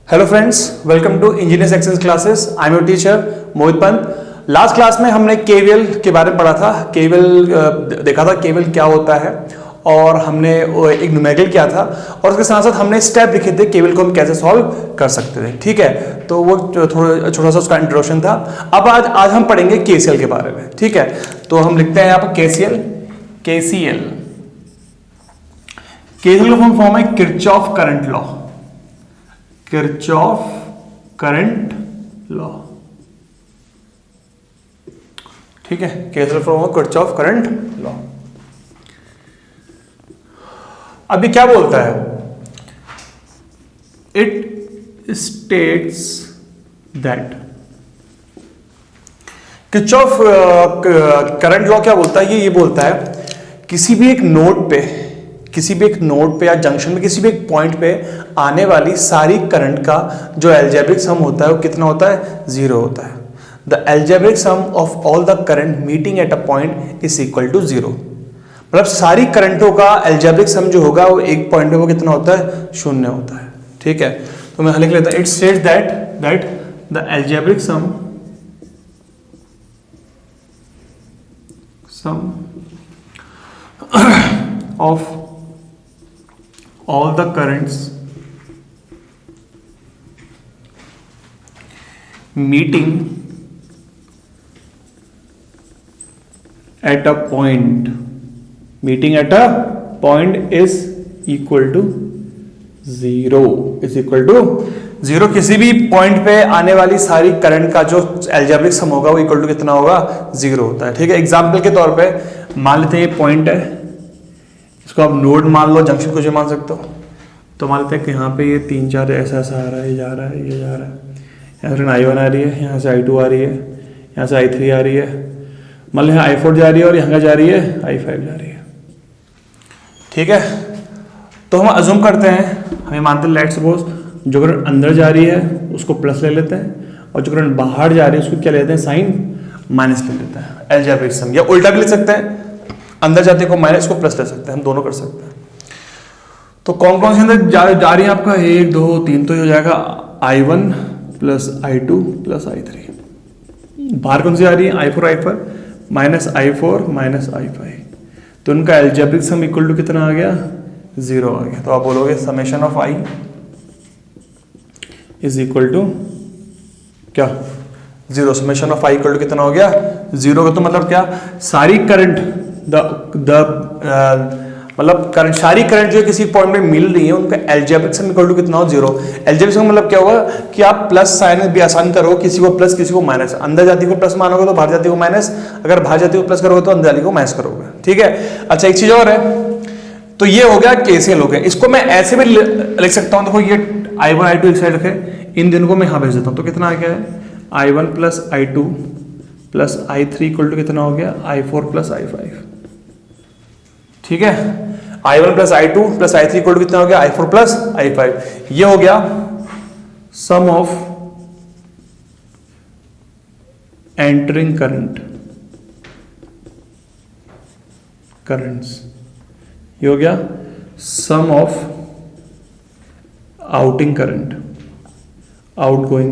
Hello friends, welcome to engineers access classes. I am your teacher Mohit Pant. Last class में हमने KVL के बारे में पढ़ा था। केवीएल देखा था केवीएल क्या होता है, और हमने एक न्यूमेरिकल किया था, और उसके साथ साथ हमने स्टेप लिखे थे केवीएल को हम कैसे सॉल्व कर सकते थे। ठीक है, तो वो थोड़ा छोटा सा उसका इंट्रोडक्शन था। अब आज हम पढ़ेंगे केसीएल के बारे में। ठीक है, तो हम लिखते हैं यहाँ पर केसीएल। केसीएल केसीएल का फॉर्म है Kirchhoff current law. Kirchhoff current law. ठीक है, केसीएल फॉर्म है किरचॉफ करंट लॉ। अभी क्या बोलता है? It states that Kirchhoff current law क्या बोलता है? ये बोलता है किसी भी एक नोड पे या जंक्शन में किसी भी एक पॉइंट पे आने वाली सारी करंट का जो एल्जेब्रिक सम होता है वो कितना होता है? 0 होता है। The algebraic sum of all the current meeting at a point is equal to 0। मतलब सारी करंटों का एल्जेब्रिक सम जो होगा वो एक पॉइंट पे वो कितना होता है? 0 होता है। ठीक है, तो मैं लिख लेता हूं, it states that the algebraic some of all the currents meeting at a point is equal to 0। किसी भी पॉइंट पे आने वाली सारी करंट का जो एल्जेब्रिक सम होगा वो इक्वल टू कितना होगा? 0 होता है। ठीक है, एग्जाम्पल के तौर पे मान लेते हैं ये पॉइंट है, इसको आप नोड मान लो, जंक्शन कुछ भी मान सकते हो। तो मान लेते हैं कि यहाँ पे ये 3 4 ऐसा आ रहा है, ये जा रहा है, ये जा रहा है, यहाँ से I1 आ रही है, यहाँ से I2 आ रही है, यहाँ से I3 आ रही है, मान लो यहाँ I4 जा रही है, और यहाँ का जा रही है I5 जा रही है। ठीक है, तो हम अज्यूम करते हैं, हमें मानते हैं लेट्स सपोज जो करंट अंदर जा रही है उसको प्लस ले लेते हैं, और जो करंट बाहर जा रही है उसको क्या लेते हैं? साइन माइनस ले लेते हैं। एल्जेब्रिक सम, या उल्टा भी ले सकते हैं, अंदर जाते को माइनस को प्लस ले सकते हैं, हम दोनों कर सकते हैं। तो कौन कौन से अंदर जा रही है आपका? 1 2 3, तो हो जाएगा I1 plus I2 plus I3। बाहर कौन सी आ रही है? I4 minus I4 minus I5। तो उनका एल्जेब्रिक सम इक्वल टू कितना आ गया? 0 आ गया। तो आप बोलोगे summation of I is equal to क्या? 0। Summation of I equal to कितना हो गया? 0 का तो मतलब क्या? सारी करंट मतलब सारी करंट जो किसी पॉइंट में मिल रही है उनका एल्जेब्रिक सम इक्वल टू कितना हो? 0। एल्जेब्रिक सम मतलब क्या होगा कि आप प्लस साइन भी आसान करो, किसी को प्लस किसी को माइनस, अंदर जाती को प्लस मानोगे तो बाहर जाती को माइनस, अगर बाहर जाती को प्लस करोगे तो अंदर जाती को माइनस करोगे। ठीक है, अच्छा एक चीज और है, तो ये हो गया केसीएल हो गया। इसको मैं ऐसे भी लिख सकता हूं, देखो ये I1 I2 एक साइड रखे, इन दोनों को मैं यहां भेज देता हूं, तो कितना आ गया है? I1 plus I2 plus I3 equal to कितना हो गया? I4 plus I5। ठीक है, I1 plus I2 plus I3 equal to कितना हो गया? I4 plus I5। ये हो गया सम ऑफ एंटरिंग करंट्स, ये हो गया सम ऑफ आउटगोइंग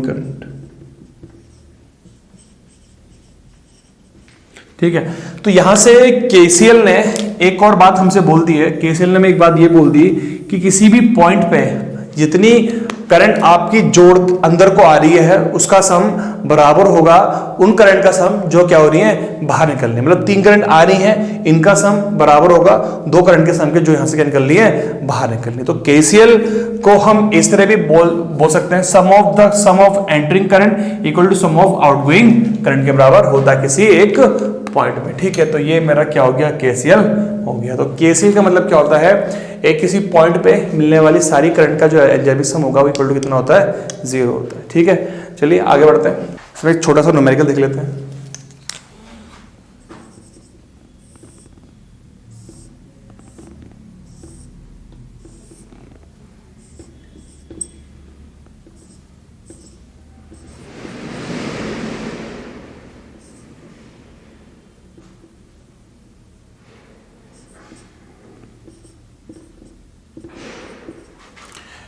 करंट। ठीक है, तो यहां से केसीएल ने एक और बात हमसे बोल दी है। केसीएल ने एक बात ये बोल दी कि किसी भी पॉइंट पे जितनी करंट आपकी जोड़ अंदर को आ रही है उसका सम बराबर होगा उन करंट का सम जो क्या हो रही है? बाहर निकल रही है। मतलब 3 करंट आ रही हैं, इनका सम बराबर होगा 2 करंट के सम के जो यहां से क्या निकल रही है? बाहर निकल रही है। तो केसीएल को हम इस तरह भी बोल सकते हैं, sum of entering current equal to sum of outgoing current के बराबर होता है किसी एक पॉइंट में। ठीक है, तो ये मेरा क्या हो गया? केसीएल हो गया। तो केसीएल का मतलब क्या होता है? एक किसी पॉइंट पे मिलने वाली सारी करंट का जो एल्जेब्रिक सम होगा वो इक्वल टू कितना होता है? 0 होता है। ठीक है, चलिए आगे बढ़ते हैं। फिर एक छोटा सा न्यूमेरिकल देख लेते हैं।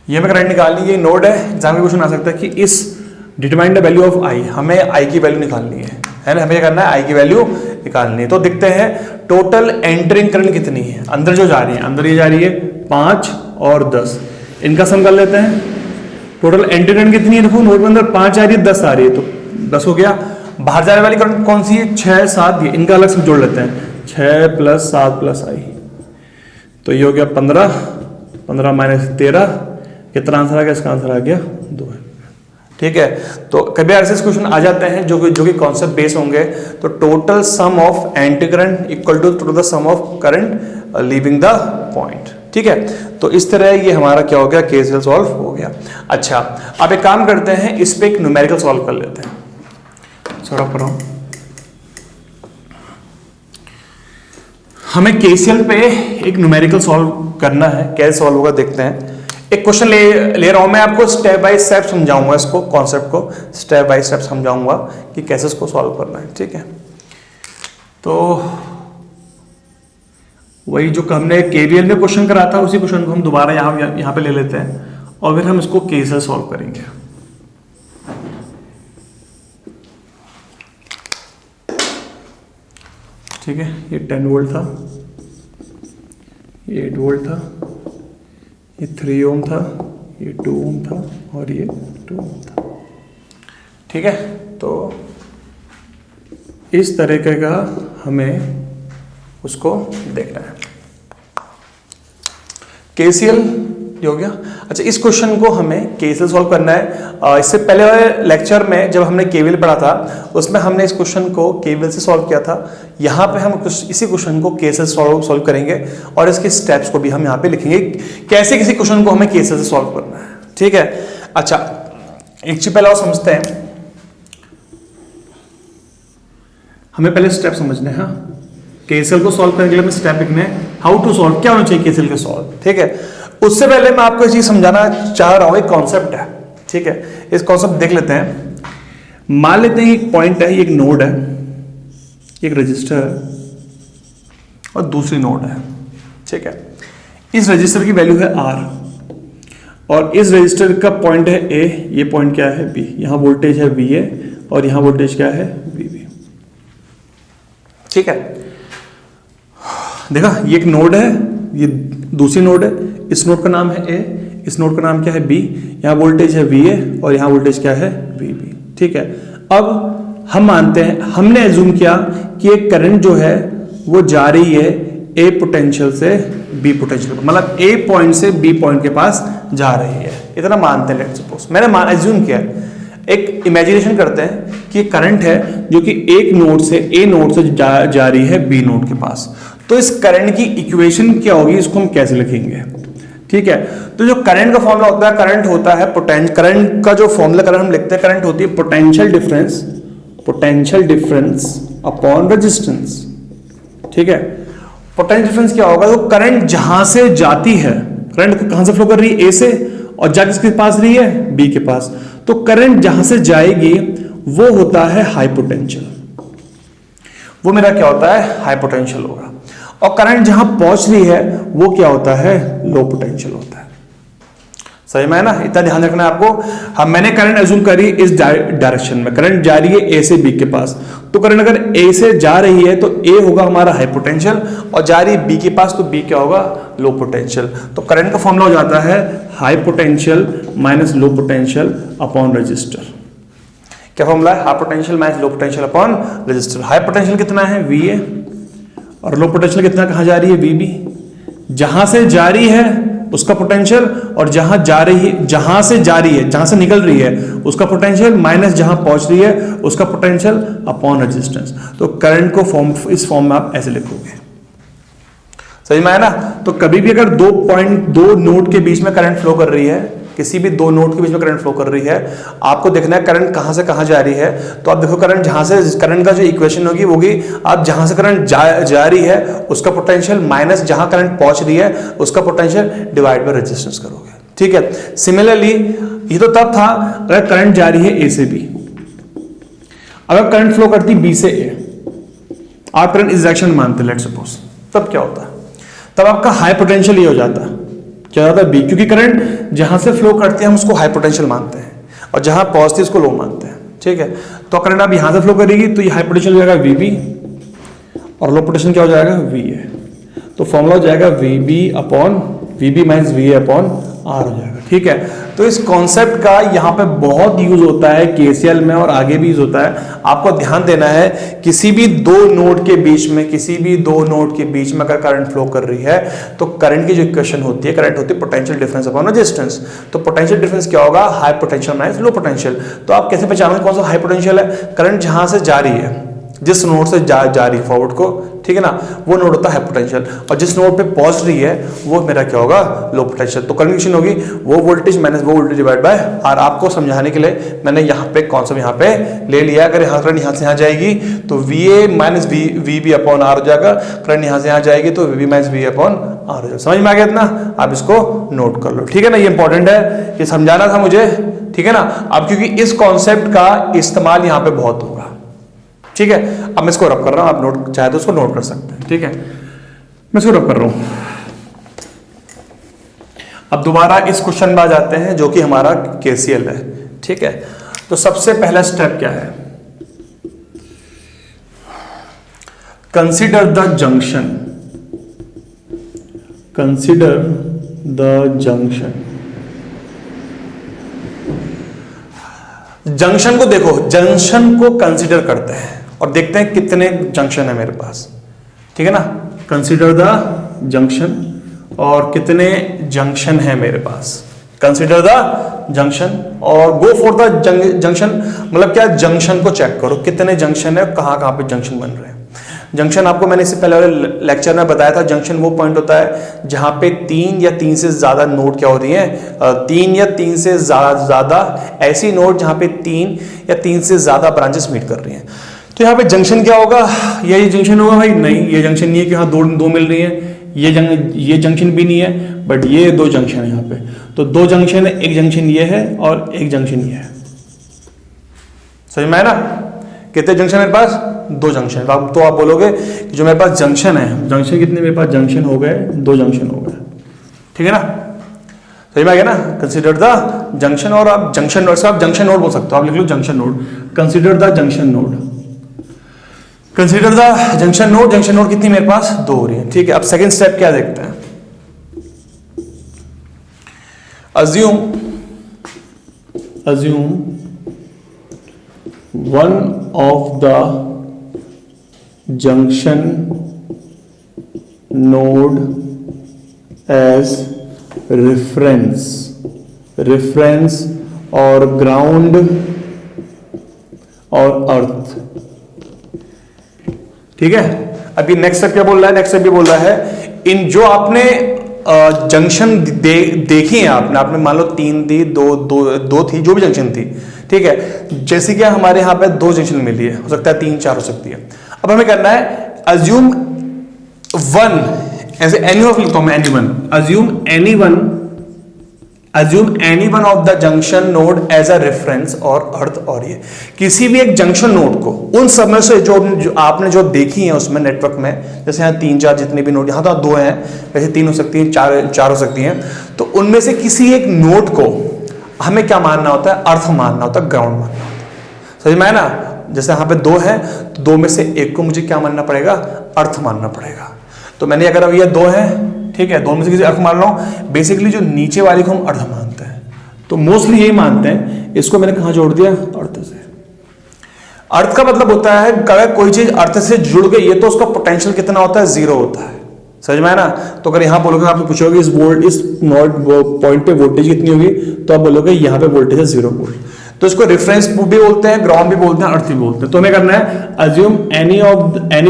ये हमें करंट निकालनी है, ये नोड है। एग्जाम में क्वेश्चन आ सकता है कि इस डिटरमाइन द वैल्यू ऑफ आई, हमें आई की वैल्यू निकालनी है ना, हमें क्या करना है, आई की वैल्यू निकालनी है। तो देखते हैं टोटल एंटरिंग करंट कितनी है, अंदर जो जा रही है, अंदर ये जा रही है 5 और 10, इनका सम कर लेते हैं। टोटल एंट्री करंट कितनी है, देखो नोड के अंदर 5 आ रही है, 10 आ रही है, तो 10 हो गया। बाहर जाने वाली करंट कौन सी है, 6 7, ये इनका अलग से जोड़ लेते हैं, 6 + 7 + आई, तो ये हो गया 15, 15 - 13, कितना आंसर आ गया, इसका आंसर आ गया 2 है। ठीक है, तो कभी ऐसे क्वेश्चन आ जाते हैं जो कि कॉन्सेप्ट बेस होंगे। तो टोटल सम ऑफ एंटी current equal to the sum of current leaving the point. ठीक है, तो इस तरह ये हमारा क्या हो गया, केसीएल सॉल्व हो गया। अच्छा, अब एक काम करते हैं, इस पे एक न्यूमेरिकल सॉल्व कर लेते हैं। थोड़ा पर हमें केसीएल पे एक न्यूमेरिकल सॉल्व करना है, कैसे सॉल्व होगा देखते हैं। एक क्वेश्चन ले रहा हूं मैं, आपको स्टेप बाय स्टेप समझाऊंगा, इसको कॉन्सेप्ट को स्टेप बाय स्टेप समझाऊंगा कि कैसे इसको सॉल्व करना है। ठीक है, तो वही जो हमने केवीएल में क्वेश्चन करा था, उसी क्वेश्चन को हम दोबारा यहाँ पे ले लेते हैं और फिर हम इसको केसीएल सॉल्व करेंगे। ठीक है, ये 10 वोल्ट था, ये 8 वोल्ट था, ये 3 ओम था, ये 2 ओम था और ये 2 ओम था। ठीक है, तो इस तरीके का हमें उसको देखना है। केसीएल हो गया। अच्छा, इस क्वेश्चन को हमें केसीएल सॉल्व करना है। इससे पहले वाले लेक्चर में जब हमने केवीएल पढ़ा था, उसमें हमने इस क्वेश्चन को केवीएल से सॉल्व किया था। यहाँ पे हम इसी क्वेश्चन को केसीएल सॉल्व करेंगे और इसके स्टेप्स को भी हम यहाँ पे लिखेंगे, कैसे किसी क्वेश्चन को हमें केसीएल से सॉल्व करना है। ठीक है, अच्छा एक चीज पहले और समझते हैं, हमें पहले स्टेप समझने हैं। केसीएल को सॉल्व करने के लिए हमें स्टेप लिखने हैं, हाउ टू सॉल्व, क्या होना चाहिए केसीएल के सॉल्व। ठीक है, उससे पहले मैं आपको एक चीज समझाना चाह रहा हूं, एक कॉन्सेप्ट है। ठीक है, इस कॉन्सेप्ट देख लेते हैं। मान लेते हैं एक पॉइंट है, एक नोड है, एक रजिस्टर है और दूसरी नोड है। ठीक है, इस रजिस्टर की वैल्यू है R और इस रजिस्टर का पॉइंट है A, ये पॉइंट क्या है B, यहां वोल्टेज है VA और यहां वोल्टेज क्या है VB। ठीक है, देखा ये एक नोड है, ये दूसरी नोड है, इस नोड का नाम है A, इस नोड का नाम क्या है B, यहाँ वोल्टेज है VA और यहाँ वोल्टेज क्या है VB। ठीक है, अब हम मानते हैं, हमने एज्यूम किया कि एक करंट जो है वो जा रही है A पोटेंशियल से B पोटेंशियल, मतलब A पॉइंट से B पॉइंट के पास जा रही है, इतना मानते हैं। लेट्स सपोज मैंने एज्यूम किया, एक इमेजिनेशन करते हैं कि करंट है जो कि एक नोड से A नोड से जा रही है B नोड के पास। तो इस करंट की इक्वेशन क्या होगी, इसको हम कैसे लिखेंगे। ठीक है, तो जो करंट का फॉर्मूला होता है, करंट होता है करंट का जो फॉर्मूला करंट हम लिखते हैं, करंट होती है पोटेंशियल डिफरेंस अपॉन रेजिस्टेंस। ठीक है, पोटेंशियल डिफरेंस क्या होगा, तो करंट जहां से जाती है, करंट कहां से फ्लो कर रही है A से और जा किसके पास रही है B के पास, तो करंट जहां से जाएगी वो होता है हाई पोटेंशियल, वो मेरा क्या होता है हाई पोटेंशियल होगा। और करंट जहां पहुंच रही है वो क्या होता है लो पोटेंशियल होता है। सही में है ना, इतना ध्यान रखना है आपको। मैंने करंट एज्यूम करी इस डायरेक्शन में, करंट जा रही है A से B के पास, तो करंट अगर A से जा रही है तो A होगा हमारा हाई पोटेंशियल और जा रही है B के पास तो B क्या होगा लो पोटेंशियल। तो करंट का फॉर्मूला हो जाता है high potential minus low potential upon register. क्या फॉर्मूला है, high potential minus low potential upon register. High potential कितना है VA और लो पोटेंशियल कितना कहां जा रही है VB, जहां से जा रही है उसका पोटेंशियल और जहां से जा रही है, जहां से निकल रही है उसका पोटेंशियल माइनस जहां पहुंच रही है उसका पोटेंशियल अपॉन रेजिस्टेंस। तो करंट को इस फॉर्म में आप ऐसे लिखोगे। समझ में आया ना। तो कभी भी अगर दो नोड के बीच में करंट फ्लो कर रही है, किसी भी दो नोड के बीच में करंट फ्लो कर रही है, आपको देखना है करंट कहां से कहां जा रही है। तो आप देखो करंट जहां से, करंट का जो इक्वेशन होगी आप जहां से करंट जा रही है उसका पोटेंशियल माइनस जहां करंट पहुंच रही है उसका पोटेंशियल डिवाइड बाय रेजिस्टेंस करोगे। ठीक है, सिमिलरली ये तो तब था अगर करंट जा रही है A से B, अगर करंट फ्लो करती B से A, आप करंट इस डायरेक्शन में मानते लेट्स सपोज, तब क्या होता है, तब आपका हाई पोटेंशियल ये हो जाता है। क्या होता है बी, क्योंकि करंट जहां से फ्लो करती है हम उसको हाई पोटेंशियल मानते हैं और जहां पहुंचती है उसको लो मानते हैं, ठीक है। तो करंट अब यहां से फ्लो करेगी तो ये हाई पोटेंशियल हो जाएगा वीबी और लो पोटेंशियल क्या हो जाएगा वी ए। तो फॉर्मूला हो जाएगा VB upon VB minus V A upon R हो जाएगा, ठीक है। तो इस कॉन्सेप्ट का यहाँ पे बहुत यूज होता है केसीएल में और आगे भी यूज होता है। आपको ध्यान देना है किसी भी दो नोड के बीच में, किसी भी दो नोड के बीच में अगर करंट फ्लो कर रही है तो करंट की जो इक्वेशन होती है, करंट होती है पोटेंशियल डिफरेंस अपॉन रेजिस्टेंस। तो पोटेंशियल डिफरेंस क्या होगा, high potential minus low potential. तो आप कैसे पहचानोगे कौन सा हाई पोटेंशियल है, करंट जहां से जा रही है, जिस नोड से जा रही फॉरवर्ड को, ठीक है ना, वो नोड होता है पोटेंशियल, और जिस नोड पे पहुंच रही है वो मेरा क्या होगा लो पोटेंशियल। तो कंडीशन होगी वो वोल्टेज माइनस वो वोल्टेज डिवाइड बाय आर। आपको समझाने के लिए मैंने यहाँ पे कॉन्सेप्ट यहाँ पे ले लिया। अगर यहाँ करंट यहाँ से यहाँ जाएगी तो V A minus V B upon R हो जाएगा, करंट यहाँ से यहाँ जाएगी तो V B minus V upon R हो जाएगा। समझ में आ गया इतना, आप इसको नोट कर लो, ठीक है ना, ये इंपॉर्टेंट है, ये समझाना था मुझे, ठीक है ना। अब क्योंकि इस कॉन्सेप्ट का इस्तेमाल यहाँ पे बहुत होगा, ठीक है। अब मैं इसको रब कर रहा हूं, आप नोट चाहे तो उसको नोट कर सकते हैं, ठीक है। मैं इसको रब कर रहा हूं। अब दोबारा इस क्वेश्चन में आ जाते हैं जो कि हमारा केसीएल है, ठीक है। तो सबसे पहला स्टेप क्या है, consider the junction, consider the junction. Junction को देखो, जंक्शन को कंसीडर करते हैं और देखते हैं कितने जंक्शन है मेरे पास, ठीक है ना। कंसीडर द जंक्शन, और कितने जंक्शन है मेरे पास, कंसीडर द जंक्शन और गो फॉर द जंक्शन। मतलब क्या, जंक्शन को चेक करो कितने जंक्शन है, कहां कहां पे जंक्शन बन रहे हैं। जंक्शन आपको मैंने इससे पहले वाले लेक्चर में बताया था, जंक्शन वो पॉइंट होता है जहां पे तीन या तीन से ज्यादा नोड क्या हो रही हैं, तीन या तीन से ज्यादा ऐसी नोड जहां पे तीन या तीन से ज्यादा ब्रांचेस मीट कर रही हैं। तो यहाँ पे जंक्शन क्या होगा, ये जंक्शन होगा भाई, नहीं ये जंक्शन नहीं है कि हाँ दो मिल रही है, ये जंक्शन भी नहीं है, बट ये दो जंक्शन है यहाँ पे। तो दो जंक्शन है, एक जंक्शन ये है और एक जंक्शन ये है, समझ में आया ना। कितने जंक्शन मेरे पास, दो जंक्शन। तो आप बोलोगे कि जो मेरे पास जंक्शन है, जंक्शन कितने मेरे पास जंक्शन हो गए, दो जंक्शन हो गए, ठीक है ना, समझ में आ गया ना। कंसीडर द जंक्शन, और आप जंक्शन नोड से आप जंक्शन नोड बोल सकते हो, आप लिख लो junction node, consider the junction node, consider the junction node. Junction node कितनी मेरे पास, दो हो रही है, ठीक है। अब सेकंड स्टेप क्या देखते हैं, assume one of the junction node as reference और ground और अर्थ, ठीक है। अभी नेक्स्ट स्टेप क्या बोल रहा है, नेक्स्ट स्टेप भी बोल रहा है इन जो आपने जंक्शन देखी है, आपने मान लो तीन थी, दो थी, जो भी जंक्शन थी, ठीक है। जैसे कि हमारे यहाँ पे दो जंक्शन मिली है, हो सकता है तीन चार हो सकती है। अब हमें करना है अज्यूम वन, ऐसे एनी ऑफ लिखता हूं मैं, assume any one of the junction node as a reference और अर्थ। और ये किसी भी एक जंक्शन नोड को उन सब में से जो आपने जो देखी है उसमें नेटवर्क में, जैसे यहाँ तीन चार जितने भी नोड, यहाँ तो दो हैं, वैसे तीन हो सकती हैं, चार हो सकती हैं, तो उनमें से किसी एक नोड को हमें क्या मानना होता है, अर्थ मानना होता है, ग्राउंड मानना होता है, समझ में आया ना। जैसे यहाँ पे दो है तो दो में से एक को मुझे क्या मानना पड़ेगा, अर्थ मानना पड़ेगा। तो मैंने अगर अब ये दो है, ठीक है, दो में से किसी अर्थ मान रहा हूं, बेसिकली जो नीचे वाले को हम अर्थ मानते हैं, तो मोस्टली यही मानते हैं। इसको मैंने कहां जोड़ दिया, अर्थ से। अर्थ का मतलब होता है अगर कोई चीज अर्थ से जुड़ गई है तो उसका पोटेंशियल कितना होता है, जीरो होता है, समझ में है ना। तो अगर यहां बोलोगे, आप पूछोगे इस नोड पॉइंट पे वोल्टेज कितनी होगी, तो आप बोलोगे यहां पे वोल्टेज है 0 वोल्ट। तो इसको रेफरेंस भी बोलते हैं, ग्राउंड भी बोलते हैं, अर्थ भी बोलते हैं। तो हमें करना है assume any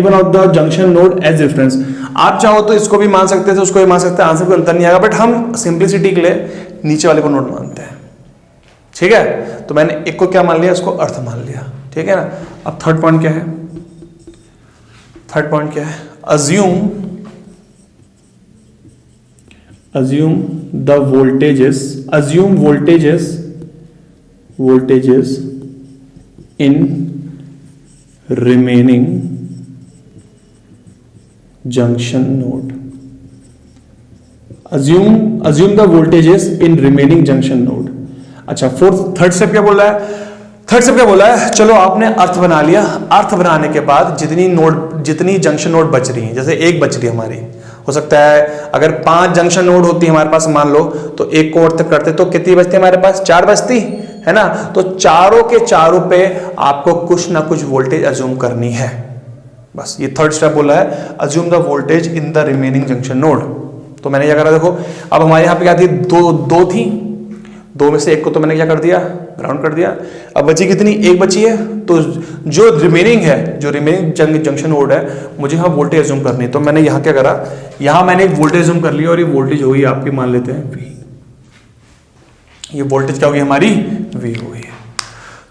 one of the junction node as reference. आप चाहो तो इसको भी मान सकते थे, उसको भी मान सकते हैं, आंसर कोई अंतर नहीं आएगा, बट हम सिंप्लिसिटी के लिए नीचे वाले को नोड मानते हैं, ठीक है। तो मैंने एक को क्या मान लिया, उसको अर्थ मान लिया, ठीक है ना। अब थर्ड पॉइंट क्या है, थर्ड पॉइंट क्या है, assume the voltages in remaining junction node, assume the voltages in remaining junction node। अच्छा थर्ड स्टेप क्या बोल रहा है? थर्ड स्टेप क्या बोला है? चलो आपने अर्थ बना लिया, अर्थ बनाने के बाद जितनी जंक्शन नोड बच रही है, जैसे एक बच रही है हमारी, हो सकता है अगर 5 जंक्शन नोड होती है हमारे पास मान लो, तो एक को और तक करते तो कितनी बचती हमारे पास? 4 बचती है ना। तो चारों के चारों पे आपको कुछ ना कुछ वोल्टेज अज्यूम करनी है, बस ये थर्ड स्टेप बोला है, assume the voltage in the remaining junction node. तो मैंने क्या करा, देखो अब हमारे यहाँ पे क्या थी, दो थी, दो में से एक को तो मैंने क्या कर दिया, ग्राउंड कर दिया। अब बची कितनी? एक बची है। तो जो रिमेनिंग जंक्शन नोड है, मुझे यहाँ वोल्टेज अज्यूम करनी है। तो मैंने यहाँ क्या करा, यहाँ मैंने एक वोल्टेज अज्यूम कर लिया, और ये वोल्टेज होगी आपकी, मान लेते हैं V। ये वोल्टेज क्या होगी हमारी? V हो गई है।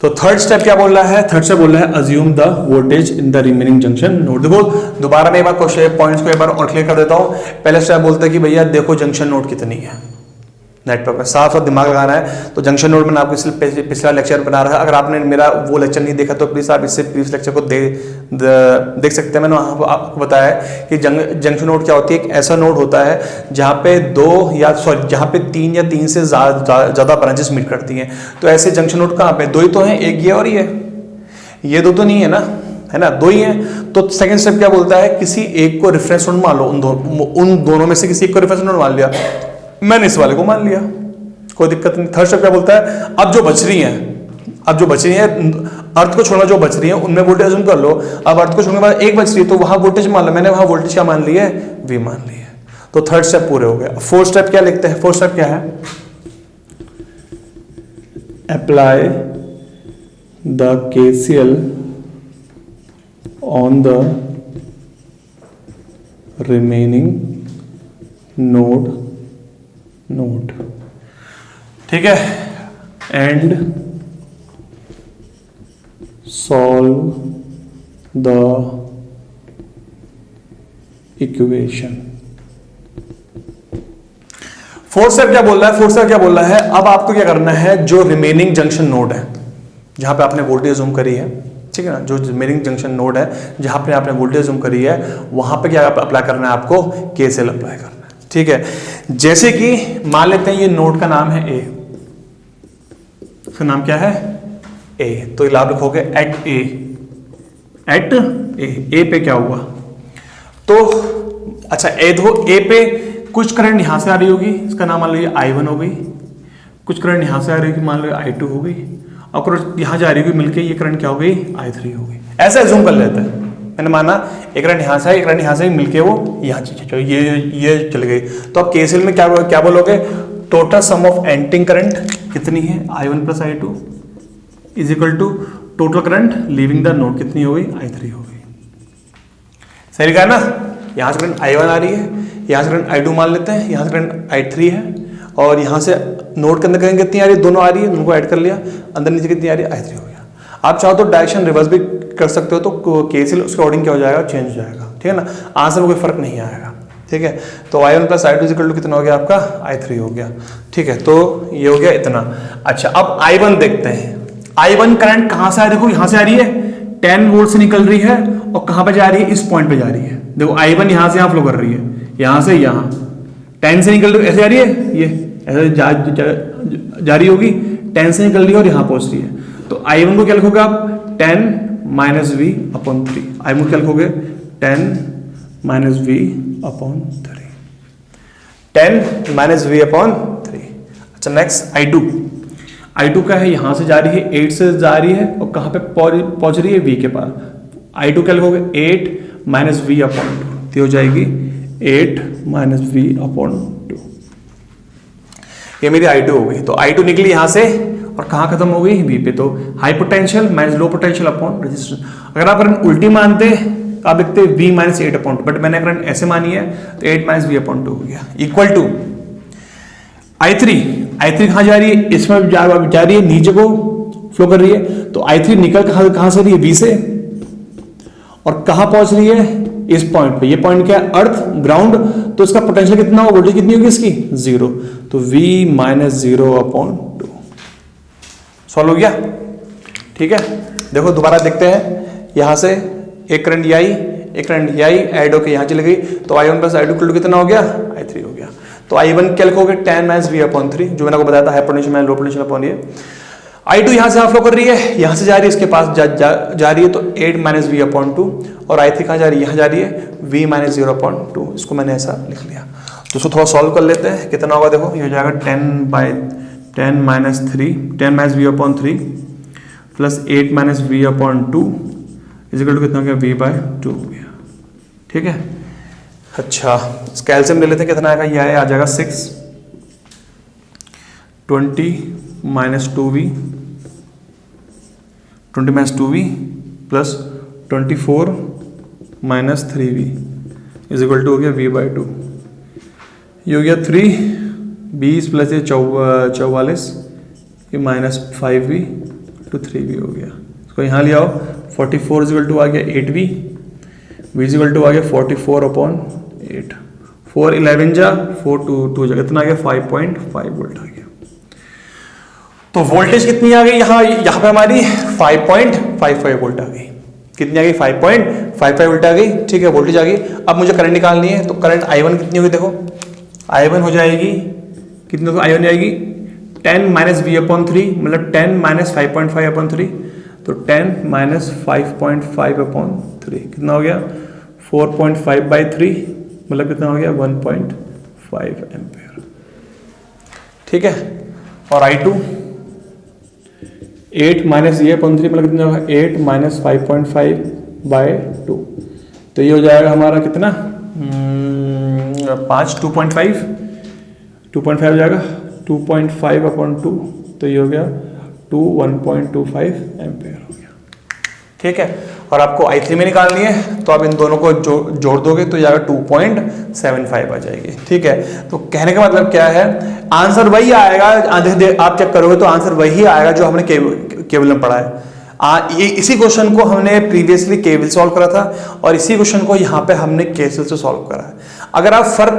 तो थर्ड स्टेप क्या बोल रहा है? थर्ड स्टेप बोल रहा है assume the voltage in the remaining junction node. देखो दोबारा मैं एक बार क्वेश्चन पॉइंट्स को एक बार और क्लियर कर देता हूं। पहले स्टेप बोलता है कि भैया देखो जंक्शन नोड कितनी है, नेटवर्क में साफ साफ दिमाग लगाना है। तो जंक्शन नोड मैंने आपको पिछला लेक्चर बना रहा है, अगर आपने मेरा वो लेक्चर नहीं देखा तो प्लीज आप इससे प्रीवियस लेक्चर को देख सकते हैं। मैंने वहाँ आपको बताया है कि जंक्शन नोड क्या होती है। एक ऐसा नोड होता है जहाँ पे जहाँ पे 3 या 3 से ज्यादा ब्रांचेस मीट करती हैं। तो ऐसे जंक्शन नोड कहाँ पे? 2 ही तो हैं, एक ये और ये 2 तो नहीं है ना, है ना, 2 ही हैं। तो सेकंड स्टेप क्या बोलता है, किसी एक को रेफरेंस नोड मान लो, उन दोनों में से किसी एक को रेफरेंस नोड मान लिया, मैंने इस वाले को मान लिया, कोई दिक्कत नहीं। थर्ड स्टेप क्या बोलता है, अब जो बच रही है अर्थ को छोड़ना, जो बच रही है उनमें वोल्टेज अज्यूम कर लो। अब अर्थ को छोड़ने के बाद एक बच रही है, तो वहां वोल्टेज मान लो, मैंने वहां वोल्टेज क्या मान ली है? V मान ली है। तो थर्ड स्टेप पूरे हो गए। फोर्थ स्टेप क्या लिखते हैं? फोर्थ स्टेप क्या है? Apply the KCL on the remaining node, ठीक है, and solve the equation. Fourth step क्या बोल रहा है? अब आपको क्या करना है, जो रिमेनिंग जंक्शन नोड है जहां पे आपने वोल्टेज अज्यूम करी है, ठीक है ना, जो रिमेनिंग जंक्शन नोड है जहां पे आपने वोल्टेज अज्यूम करी है, वहां पे क्या अप्लाई करना है आपको? KCL अप्लाई करना है, ठीक है। जैसे कि मान लेते हैं ये नोड का नाम है A, उसका नाम क्या है? A। तो आप लिखोगे एट A पे क्या हुआ? तो अच्छा A पे कुछ करंट यहां से आ रही होगी, इसका नाम मान लीजिए I1 हो गई, कुछ करंट यहां से आ रही होगी, मान लो I2 हो गई, और यहां जा रही होगी मिलके ये करंट क्या हो गई? I3 हो गई। ऐसा अज्यूम कर लेते हैं, मैंने माना एक करंट यहां से, एक करंट यहां से मिलके वो यहां ये चल गई। तो अब KCL में क्या बोलोगे? Total sum of entering current कितनी है? I1 plus I2 is equal to total current leaving the node, कितनी हो गई? I3 हो गई। सही लिखा है ना? यहां से करंट I1 आ रही है, यहां से करंट I2 मान लेते हैं, यहां से करंट I3 है, और यहां से नोड के अंदर करंट कितनी आ रही है? दोनों आ रही है, उनको ऐड कर लिया, अंदर नीचे कितनी आ रही है? I3 हो गया। आप चाहो तो डायरेक्शन रिवर्स भी कर सकते हो, तो KCL उसके अकॉर्डिंग क्या हो जाएगा? चेंज हो जाएगा, ठीक है ना, आंसर में कोई फर्क नहीं आएगा, ठीक है। तो I1 plus I2 equal to कितना हो गया आपका? I3 हो गया, ठीक है। तो ये हो गया इतना। अच्छा अब I1 देखते हैं। I1 करंट कहां से आ रही है? देखो यहां से आ रही है, 10 वोल्ट से निकल रही है, और कहां पे जा रही है? इस पॉइंट पे जा रही है। देखो I1 यहां से यहां फ्लो कर रही है, यहां से यहां 10 से निकल रही है, ऐसे जा रही है, ये ऐसे जा रही होगी, 10 से निकल रही है और यहां पहुंच रही है। तो I1 को क्या लिखोगे आप? 10 माइनस V अपॉन 3। I1 को क्या लिखोगे? 10 minus V upon 3, 10 minus V upon 3। अच्छा नेक्स्ट I2 क्या है? यहां से जा रही है, 8 से जा रही है, और कहां पे पहुंच रही है? V के पास। I2 क्या लिखोगे? 8 माइनस V अपॉन 2, तो हो जाएगी 8 माइनस V अपॉन 2। ये मेरी I2 हो गई। तो I2 निकली यहां से और कहां खत्म हो गई? V पे। तो high potential minus low potential upon resistance. अगर आप करंट उल्टी मानते आप लिखते V माइनस 8 अपॉन 2, बट मैंने करंट ऐसे मानी है, तो 8 माइनस V अपॉन 2 हो गया, इक्वल टू I3 कहां जा रही है? इसमें जा रही है, नीचे को फ्लो कर रही है। तो I3 निकल कहां से रही है? V से, और कहां पहुंच रही है? इस पॉइंट पे। ये पॉइंट क्या है? अर्थ, ग्राउंड। तो इसका पोटेंशियल कितना होगा? वोल्टेज कितनी होगी इसकी? 0। तो V माइनस 0 अपॉन 2। सॉल्व हो गया, ठीक है। देखो दोबारा देखते हैं, यहां से एक करंट ये आई, एक करंट ये आई, ऐड होकर यहां चली गई, तो I1 प्लस I2 कितना हो गया? I3 हो गया। तो I1 क्या लिखोगे 10 माइनस वी अपॉन 3, जो मैंने आपको बताया था हाई पोटेंशियल में लो पोटेंशियल अपॉन ये। I2 यहाँ से फ्लो कर रही है, यहाँ से जा रही है, इसके पास जा रही है, तो 8 माइनस वी अपॉन 2, और I3 कहाँ जा रही है, यहाँ जा रही है, v माइनस 0 अपॉन 2, इसको मैंने ऐसा लिख लिया। तो इसको थोड़ा सॉल्व कर लेते हैं, कितना होगा देखो, ये हो जाएगा 10 minus V upon 3 plus 8 minus V upon 2 is equal to कितना हो गया, v बाय 2 हो गया। ठीक है, अच्छा कैल्शियम ले लेते हैं, कितना आएगा, ये आ जाएगा 6, 20 minus 2v plus 24 minus 3v is equal to हो गया v बाई 2, ये हो गया 20 प्लस ये 44, ये माइनस 5v टू 3v हो गया। इसको यहाँ ले आओ, 44 इज इक्वल टू आ गया 8v, v is equal to आ गया 44 अपॉन 8, 4 11 जा 4 2 जा, कितना आ गया 5.5 वोल्ट आ गया। तो वोल्टेज कितनी आ गई, यहाँ पे हमारी 5.55 वोल्ट आ गई। कितनी आ गई, 5.55 वोल्ट आ गई। ठीक है, वोल्टेज आ गई। अब मुझे करंट निकालनी है, तो करंट I1 कितनी होगी, देखो I1 हो जाएगी कितनी, तो I1 जाएगी 10 माइनस वी अपॉन 3, मतलब 10 माइनस 5.5 अपॉन 3, तो 10 माइनस 5.5 अपॉन 3 कितना हो गया, 4.5 बाई 3, मतलब कितना हो गया 1.5 एम्पियर। ठीक है, और I2 8 माइनस ये अपॉन 3, मतलब कितना होगा 8 माइनस 5.5 बाय 2, तो ये हो जाएगा हमारा कितना 2.5 हो जाएगा, 2.5 अपॉन 2, तो ये हो गया 1.25 एम्पियर हो गया। ठीक है, और आपको I3 में निकालनी है, तो आप इन दोनों को जोड़ दोगे तो जाएगा 2.75 आ जाएगी। ठीक है, तो कहने का मतलब क्या है, आंसर वही आएगा, आप चेक करोगे तो आंसर वही आएगा जो हमने केवल में पढ़ा है। इसी क्वेश्चन को हमने प्रीवियसली केवल सॉल्व करा था, और इसी क्वेश्चन को यहाँ पे हमने केसीएल से सॉल्व करा है। अगर आप फर्क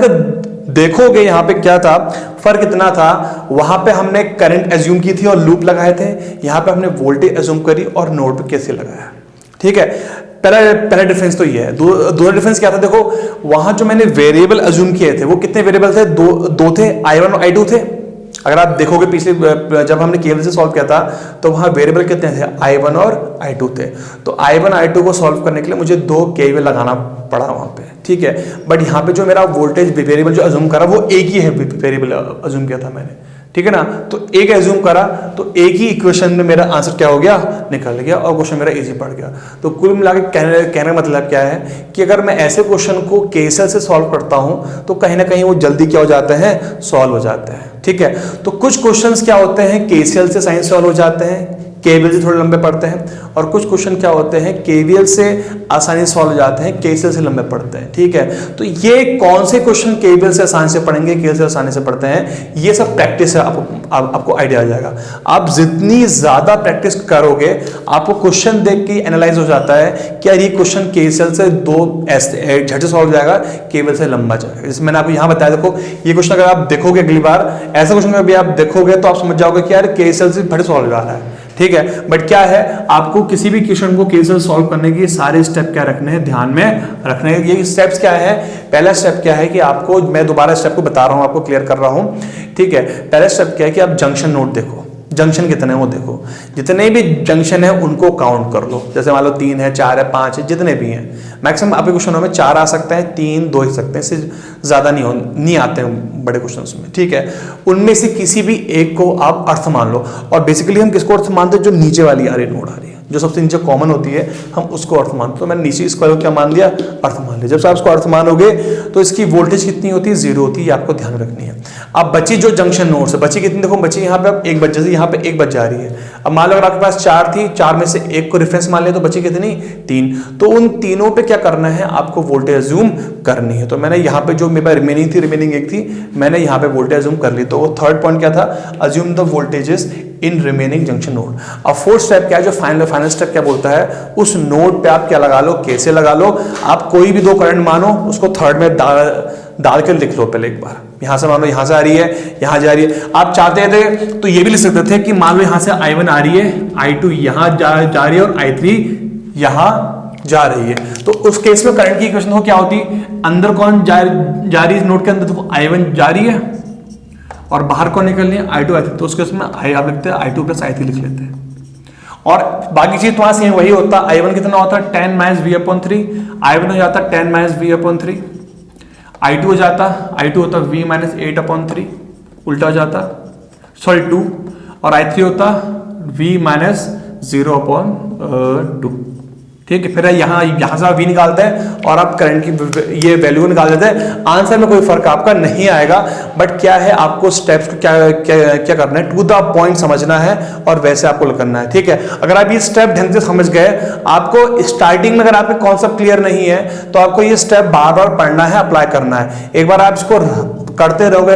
देखोगे यहाँ पे क्या था, फर्क इतना था, वहां पे हमने करंट एज्यूम की थी और लूप लगाए थे, यहाँ पे हमने वोल्टेज एज्यूम करी और नोड पे कैसे लगाया। ठीक है, पहला डिफरेंस तो ये है। दूसरा डिफरेंस क्या था, देखो वहां जो मैंने वेरिएबल एज्यूम किए थे वो कितने वेरिएबल थे, दो थे, I1 और I2 थे। अगर आप देखोगे पिछले जब हमने केवल से सॉल्व किया था तो वहां वेरिएबल कितने थे, I1 और I2 थे। तो I1 I2 को सॉल्व करने के लिए मुझे 2 केवल लगाना पड़ा वहां पे। ठीक है, बट यहाँ पे जो मेरा वोल्टेज वेरिएबल जो एज्यूम करा वो एक ही है वेरिएबल एज्यूम किया था मैंने। ठीक है ना, तो एक एज्यूम करा तो एक ही इक्वेशन में मेरा आंसर क्या हो गया, निकल गया, और क्वेश्चन मेरा इजी पड़ गया। तो कुल मिला के कहने का मतलब क्या है कि अगर मैं ऐसे क्वेश्चन को केसीएल से सॉल्व करता हूं तो कहीं ना कहीं वो जल्दी क्या हो जाते हैं, सॉल्व हो जाते हैं। ठीक है, तो कुछ क्वेश्चंस क्या होते हैं केसीएल से साइंस सॉल्व हो जाते हैं, केवीएल से थोड़े लंबे पड़ते हैं, और कुछ क्वेश्चन क्या होते हैं केवीएल से आसानी से सॉल्व हो जाते हैं, केसीएल से लंबे पड़ते हैं। ठीक है, तो ये कौन से क्वेश्चन केवीएल से आसानी से पढ़ेंगे, केवीएल से आसानी से पढ़ते हैं, ये सब प्रैक्टिस है, आपको आइडिया आ जाएगा। आप जितनी ज्यादा प्रैक्टिस करोगे आपको क्वेश्चन देख के एनालाइज हो जाता है कि यार ये क्वेश्चन केसीएल से झट से सॉल्व हो जाएगा, केवीएल से लंबा जाएगा। जैसे मैंने आपको यहाँ बताया, देखो ये क्वेश्चन अगर आप देखोगे अगली बार, ऐसा क्वेश्चन अगर आप देखोगे तो आप समझ जाओगे कि यार केसीएल से झट सॉल्व हो रहा है। ठीक है, बट क्या है, आपको किसी भी क्वेश्चन को केसीएल सॉल्व करने के सारे स्टेप क्या रखने हैं, ध्यान में रखने हैं। ये स्टेप्स क्या है, पहला स्टेप क्या है कि आपको, मैं दोबारा स्टेप को बता रहा हूं, आपको क्लियर कर रहा हूं। ठीक है, पहला स्टेप क्या है कि आप जंक्शन नोड देखो, जंक्शन कितने हैं वो देखो, जितने भी जंक्शन है उनको काउंट कर लो। जैसे मान लो 3 है, 4 है, 5 है, जितने भी हैं, मैक्सिमम आपके क्वेश्चनों में 4 आ सकते हैं, 3 2 ही सकते हैं, इससे ज्यादा नहीं आते हैं बड़े क्वेश्चंस में। ठीक है, उनमें से किसी भी एक को आप अर्थ मान लो, और बेसिकली हम किसको अर्थ मानते हैं, जो नीचे वाली आ रही नोड आ रही है, जो सबसे नीचे कॉमन होती है, हम उसको अर्थ मानते हैं। तो मैंने नीचे इसको क्या मान लिया, अर्थ मान लिया। जब से आप इसको अर्थ मानोगे तो इसकी वोल्टेज कितनी होती है, 0 होती है, आपको ध्यान रखनी है। अब बची जो जंक्शन नोड्स है, बची कितनी, देखो बची यहाँ पे अब 1 बच, जैसे यहाँ पे 1 बच जा रही है। अब मान लो अगर आपके पास 4 थी, 4 में से 1 को रेफरेंस मान लिया तो बची कितनी, 3। तो उन तीनों पे क्या करना है, आपको वोल्टेज अज्यूम करनी है। तो मैंने यहाँ पे जो मेरे पास रिमेनिंग एक थी, मैंने यहाँ पे वोल्टेज अज्यूम कर ली। तो वो थर्ड पॉइंट क्या था, assume the voltages in remaining junction node. अब फोर्थ स्टेप क्या है, जो फाइनल स्टेप क्या बोलता है, उस नोड पे आप क्या लगा लो, कैसे लगा लो, आप कोई भी 2 करंट मानो, उसको थर्ड में डाल के लिख लो पहले एक बार। यहां से मान लो यहां से आ रही है, यहां जा रही है। आप चाहते थे तो ये भी लिख सकते थे कि मान लो यहां से I1 आ रही है, I2 यहां जा रही है, और I3 यहां जा रही है। तो उस केस में करंट की इक्वेशन हो क्या होती, अंदर कौन जा रही है नोड के अंदर, तो I1 जा रही है और बाहर कौन निकलनी है, I2 I3। तो उस केस में आप लिखते हैं I2 प्लस I3 लिख लेते हैं। और बाकी चीज तो सेम वही होता, I1 कितना होता है 10 माइनस V/3, I1 हो जाता 10 माइनस V/3, I2 हो जाता होता V माइनस 8/3, उल्टा हो जाता, सॉरी 2, और I3 होता V माइनस 0/2। ठीक है, फिर यहां से आप V निकालते हैं और आप करंट की ये वैल्यू निकाल देते हैं। आंसर में कोई फर्क आपका नहीं आएगा, बट क्या है आपको स्टेप्स को क्या करना है, टू द पॉइंट समझना है और वैसे आपको करना है। ठीक है, अगर आप ये स्टेप ढंग से समझ गए, आपको स्टार्टिंग में अगर आपके कॉन्सेप्ट क्लियर नहीं है तो आपको ये स्टेप बार बार पढ़ना है, अप्लाई करना है। एक बार आप इसको करते रहोगे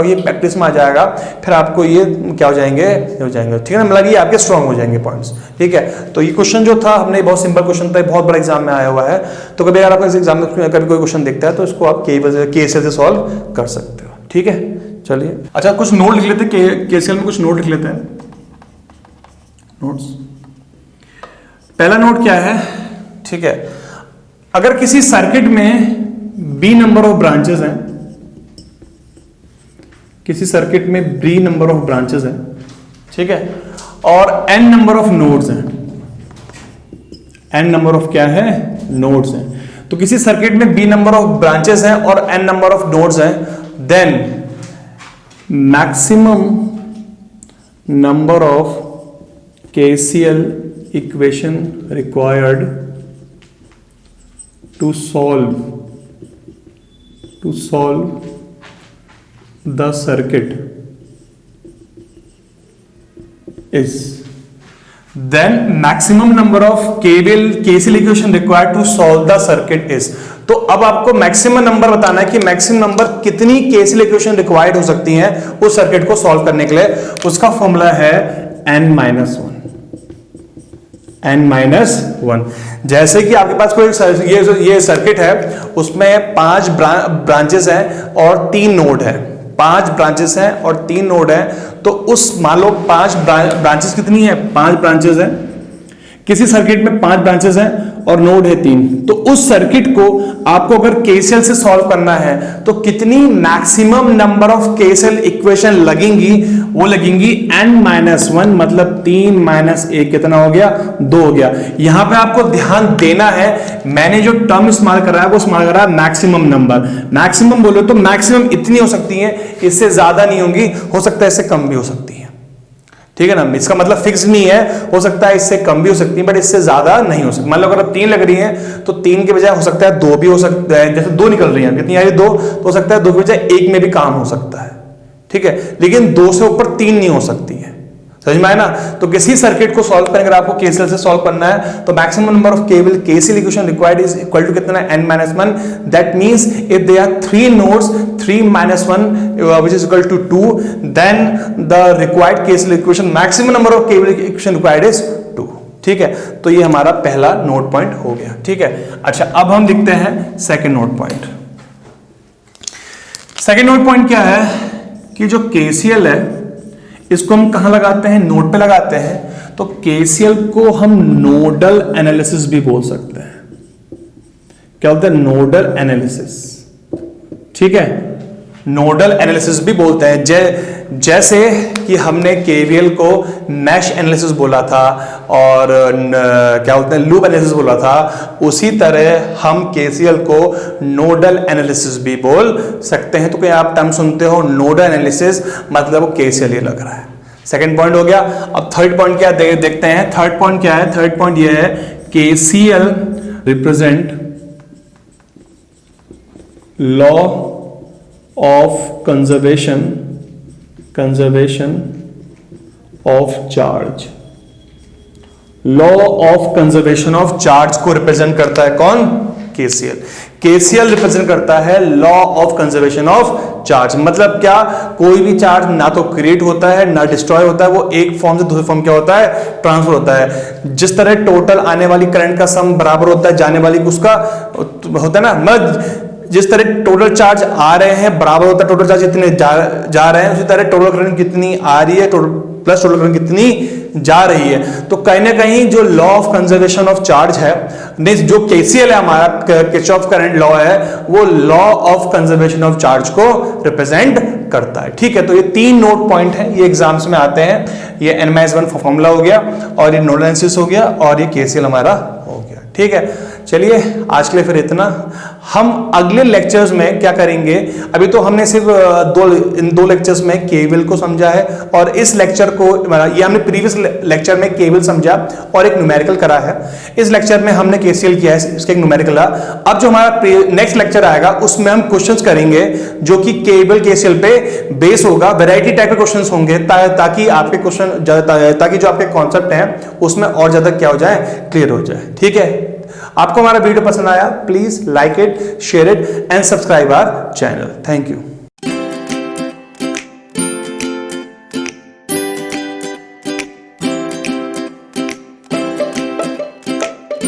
ये प्रैक्टिस में आ जाएगा, फिर आपको ये क्या हो जाएंगे, ठीक है ना, मतलब ये आपके स्ट्रांग हो जाएंगे पॉइंट्स। ठीक है, तो ये क्वेश्चन जो था हमने बहुत सिंपल क्वेश्चन था, बहुत बड़ा एग्जाम में आया हुआ है। तो कभी अगर आपको एग्जाम में कभी कोई क्वेश्चन दिखता है तो इसको आप केसीएल से सॉल्व कर सकते हो। ठीक है, चलिए अच्छा कुछ नोट लिख लेते हैं, केसीएल में कुछ नोट लिख लेते हैं। नोट्स, पहला नोट क्या है, ठीक है, अगर किसी सर्किट में बी नंबर ऑफ ब्रांचेस हैं, किसी सर्किट में बी नंबर ऑफ ब्रांचेस हैं, ठीक है, और एन नंबर ऑफ नोड्स हैं, एन नंबर ऑफ क्या है, नोड्स हैं। तो किसी सर्किट में बी नंबर ऑफ ब्रांचेस हैं और एन नंबर ऑफ नोड्स हैं, then maximum number of KCL equation required to solve the circuit is, then maximum number of KCL equation required to solve the circuit is। तो अब आपको maximum number बताना है कि maximum number कितनी KCL equation required हो सकती हैं उस सर्किट को सॉल्व करने के लिए। उसका फॉर्मूला है n-1, n-1। जैसे कि आपके पास कोई ये सर्किट है, उसमें 5 ब्रांचेस हैं और 3 नोड है, 5 ब्रांचेस हैं और 3 नोड है। तो उस मान लो 5 ब्रांचेस कितनी है, 5 ब्रांचेस हैं, किसी सर्किट में 5 ब्रांचेस हैं और नोड है 3। तो उस सर्किट को आपको अगर केसीएल से सॉल्व करना है तो कितनी maximum number of KCL equation लगेंगी, वो लगेंगी n-1, मतलब 3 - 1 कितना हो गया, 2 हो गया। यहां पे आपको ध्यान देना है, मैंने जो टर्म इस्तेमाल करा है वो इस्तेमाल करा है मैक्सिमम नंबर। मैक्सिमम बोलो तो मैक्सिमम इतनी हो सकती है, इससे ज्यादा नहीं होंगी, हो सकता है इससे कम भी हो सकती है। ठीक है ना, इसका मतलब फिक्स नहीं है, हो सकता है इससे कम भी हो सकती है, बट इससे ज्यादा नहीं हो सकती। मान लो अगर 3 लग रही हैं तो 3 के बजाय हो सकता है 2 भी हो सकता है, जैसे 2 निकल रही हैं, कितनी आ रही है 2, तो हो सकता है 2 के बजाय 1 में भी काम हो सकता है। ठीक है, लेकिन 2 से ऊपर 3 नहीं हो सकती है, समझ में आया ना। तो किसी सर्किट को सॉल्व करने अगर आपको केसीएल से सॉल्व करना है तो maximum number of KCL equation required is equal to कितना है, n-1। That means if they are 3 nodes, 3 - 1 which is equal to 2, then the required KCL equation maximum number of KCL equation required is 2। ठीक है, तो ये हमारा पहला note point हो गया। ठीक है, अच्छा अब हम लिखते हैं second note point. Second note point क्या है कि जो KCL है इसको हम कहां लगाते हैं, नोड पे लगाते हैं। तो KCL को हम नोडल एनालिसिस भी बोल सकते हैं। क्या होता है, नोडल एनालिसिस। ठीक है, नोडल एनालिसिस भी बोलते हैं। जैसे कि हमने केवीएल को मैश एनालिसिस बोला था और क्या बोलते हैं, लूप एनालिसिस बोला था, उसी तरह हम केसीएल को नोडल एनालिसिस भी बोल सकते हैं। तो क्या आप टर्म सुनते हो नोडल एनालिसिस, मतलब केसीएल ये लग रहा है। सेकंड पॉइंट हो गया। अब थर्ड पॉइंट क्या देखते हैं। थर्ड पॉइंट क्या है, थर्ड पॉइंट ये है KCL represent law of conservation of charge। Law of conservation of charge को रिप्रेजेंट करता है कौन, केसीएल। केसीएल रिप्रेजेंट करता है law of conservation of charge. मतलब क्या, कोई भी चार्ज ना तो क्रिएट होता है ना डिस्ट्रॉय होता है, वो एक फॉर्म से दूसरे फॉर्म क्या होता है, ट्रांसफर होता है। जिस तरह टोटल आने वाली करंट का सम बराबर होता है जाने वाली उसका होता है ना, मतलब जिस तरह टोटल चार्ज आ रहे हैं बराबर होता है टोटल चार्ज जितने जा रहे हैं, उसी तरह टोटल करंट कितनी आ रही है प्लस टोटल करंट कितनी जा रही है। तो कहीं ना कहीं जो law of conservation of charge है, जो केसीएल है हमारा, किरचॉफ करंट लॉ है, वो law of conservation of charge को रिप्रेजेंट करता है। ठीक है, तो ये 3 नोट पॉइंट हैं, ये एग्जाम्स में आते हैं। ये n-1 फॉर्मूला हो गया, और ये नोडल एनालिसिस हो गया, और ये केसीएल हमारा हो गया। ठीक है, चलिए आज के लिए फिर इतना। हम अगले लेक्चर्स में क्या करेंगे, अभी तो हमने सिर्फ इन दो लेक्चर्स में केवीएल को समझा है, और इस लेक्चर को, ये हमने प्रीवियस लेक्चर में केवीएल समझा और एक न्यूमेरिकल करा है। इस लेक्चर में हमने केसीएल किया है, इसका एक न्यूमेरिकल है। अब जो हमारा नेक्स्ट लेक्चर आएगा उसमें हम क्वेश्चंस करेंगे जो कि केवीएल केसीएल पे बेस होगा। वैरायटी टाइप के क्वेश्चंस होंगे, ताकि आपके क्वेश्चन, ताकि जो आपके कॉन्सेप्ट हैं उसमें और ज्यादा क्या हो जाए, क्लियर हो जाए। ठीक है, आपको हमारा वीडियो पसंद आया, please like it, share it and subscribe our channel. Thank you.